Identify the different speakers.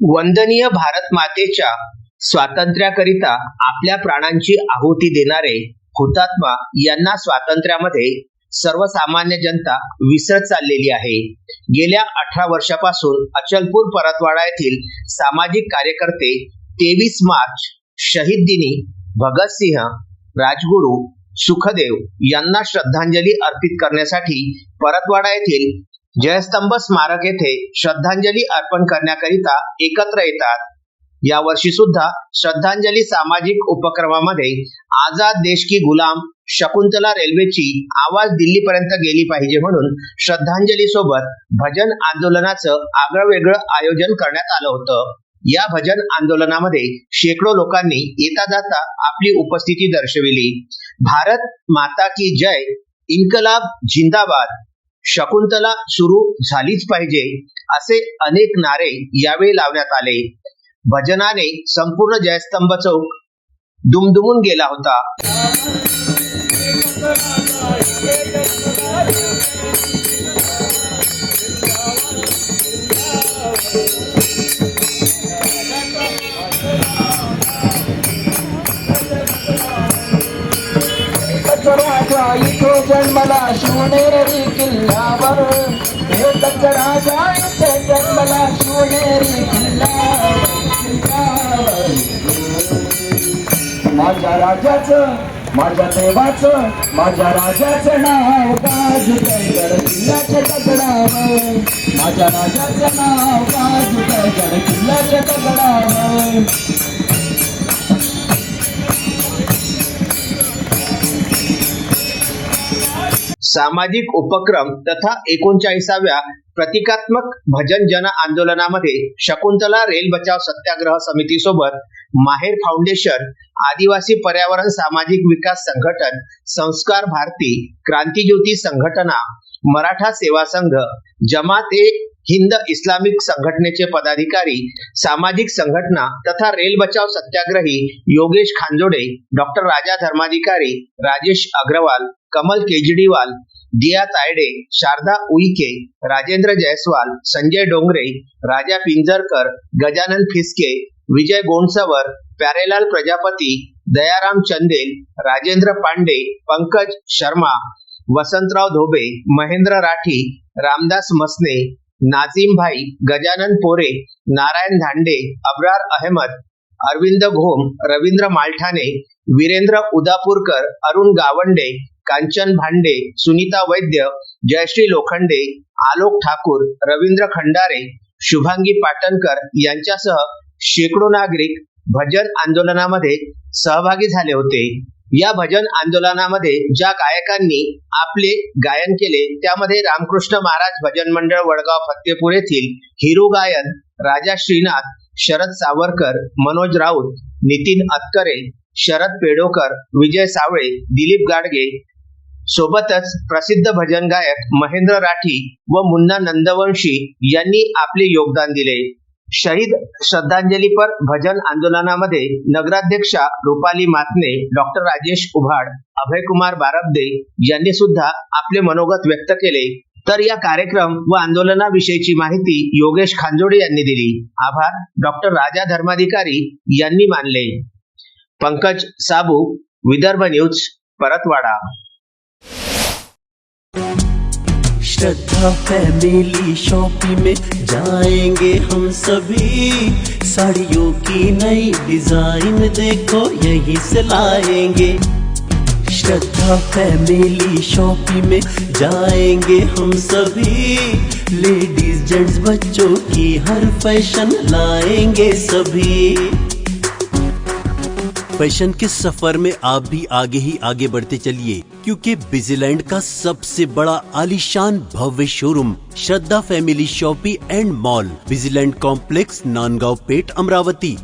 Speaker 1: वंदनीय भारत मातेच्या स्वातंत्र्याकरिता आपल्या प्राणांची आहुती देणारे हुतात्मा यांना स्वातंत्र्यामध्ये सर्वसामान्य जनता विसरत चाललेली आहे। गेल्या 18 वर्षापासून अचलपूर परतवाडा येथील सामाजिक कार्यकर्ते 23 मार्च शहीद दिनी भगतसिंह, राजगुरू, सुखदेव यांना श्रद्धांजली अर्पित करण्यासाठी परतवाडा येथील जयस्तंभ स्मारक येथे श्रद्धांजली अर्पण करण्याकरिता एकत्र येतात। या वर्षी सुद्धा श्रद्धांजली सामाजिक उपक्रमामध्ये आजाद देश की गुलाम शकुंतला रेल्वेची आवाज दिल्लीपर्यंत गेली पाहिजे म्हणून श्रद्धांजली सोबत भजन आंदोलनाचं आगळं-वेगळं आयोजन करण्यात आलं होतं। या भजन आंदोलनामध्ये शेकडो लोकांनी येता जाता आपली उपस्थिती दर्शविली। भारत माता की जय, इन्कलाब जिंदाबाद, शकुंतला सुरू झालीच पाहिजे असे अनेक नारे यावेळी लावण्यात आले। भजनाने संपूर्ण जयस्तंभ चौक दुमदुमून गेला होता।
Speaker 2: इथो जन्मला शिवनेरी किल्ल्यावर, राजा इथे जन्मला शिवनेरी किल्ल्यावर। माझ्या राजाचं, माझ्या देवाचं, माझ्या राजाचं नाव गाजतंय गड किल्ल्याच्या दगडावर। माझ्या राजाचं नाव गाजतंय गड किल्ल्याच्या दगडावर।
Speaker 1: सामाजिक उपक्रम तथा 39व्या प्रतिकात्मक भजन जन आंदोलनामध्ये शकुंतला रेल बचाव सत्याग्रह समिती सोबत माहेर फाउंडेशन, आदिवासी पर्यावरण सामाजिक विकास संघटन, संस्कार भारती, क्रांतिज्योती संघटना, मराठा सेवा संघ, जमात ए हिंद इस्लामिक संघटनेचे पदाधिकारी, सामाजिक संघटना तथा रेल बचाव सत्याग्रही योगेश खांजोडे, डॉक्टर राजा धर्माधिकारी, राजेश अग्रवाल, कमल केजरीवाल, दिया तायडे, शारदा उईके, राजेंद्र जयस्वाल, संजय डोंगरे, राजा पिंजरकर, गजानन फिसके, विजय गोंडसवर, प्यारेलाल प्रजापति, दयाराम चंदेल, राजेंद्र पांडे, पंकज शर्मा, वसंतराव धोबे, महेंद्र राठी, रामदास मसने, नाजिम भाई, गजानन पोरे, नारायण धांडे, अब्रार अहमद, अरविंद घोम, रवींद्र मालठाणे, वीरेंद्र उदापूरकर, अरुण गावंडे, कांचन भांडे, सुनीता वैद्य, जयश्री लोखंडे, आलोक ठाकूर, रवींद्र खंडारे, शुभांगी पाटणकर यांच्यासह शेकडो नागरिक भजन आंदोलनामध्ये सहभागी झाले होते। या भजन आंदोलनामध्ये ज्या गायकांनी आपले गायन केले त्यामध्ये रामकृष्ण महाराज भजन मंडळ वडगाव फत्तेपूर येथील हिरू गायन, राजा श्रीनाथ, शरद सावरकर, मनोज राऊत, नितीन अतकरे, शरद पेडोकर, विजय सावळे, दिलीप गाडगे सोबतच प्रसिद्ध भजन गायक महेंद्र राठी व मुन्ना नंदवंशी यांनी आपले योगदान दिले। शहीद श्रद्धांजली पर भजन आंदोलनामध्ये नगराध्यक्षा रूपाली मातने, डॉक्टर राजेश उभाड, अभयकुमार बारब्दे यांनी सुद्धा आपले मनोगत व्यक्त केले। तर या कार्यक्रम व आंदोलनाविषयीची माहिती योगेश खांजोडे यांनी दिली। आभार डॉक्टर राजा धर्माधिकारी यांनी मानले। पंकज साबू, विदर्भ न्यूज, परतवाड़ा।
Speaker 3: श्रद्धा फैमिली शॉपिंग में जाएंगे हम सभी, साड़ियों की नई डिजाइन देखो यहीं से लाएंगे। श्रद्धा फैमिली शॉपिंग में जाएंगे हम सभी, लेडीज जेंट्स बच्चों की हर फैशन लाएंगे सभी। फैशन के सफर में आप भी आगे ही आगे बढ़ते चलिए, क्योंकि बिजीलैंड का सबसे बड़ा आलीशान भव्य showroom Shraddha family shopping and mall, बिजीलैंड कॉम्प्लेक्स, नांदगांव पेठ, अमरावती।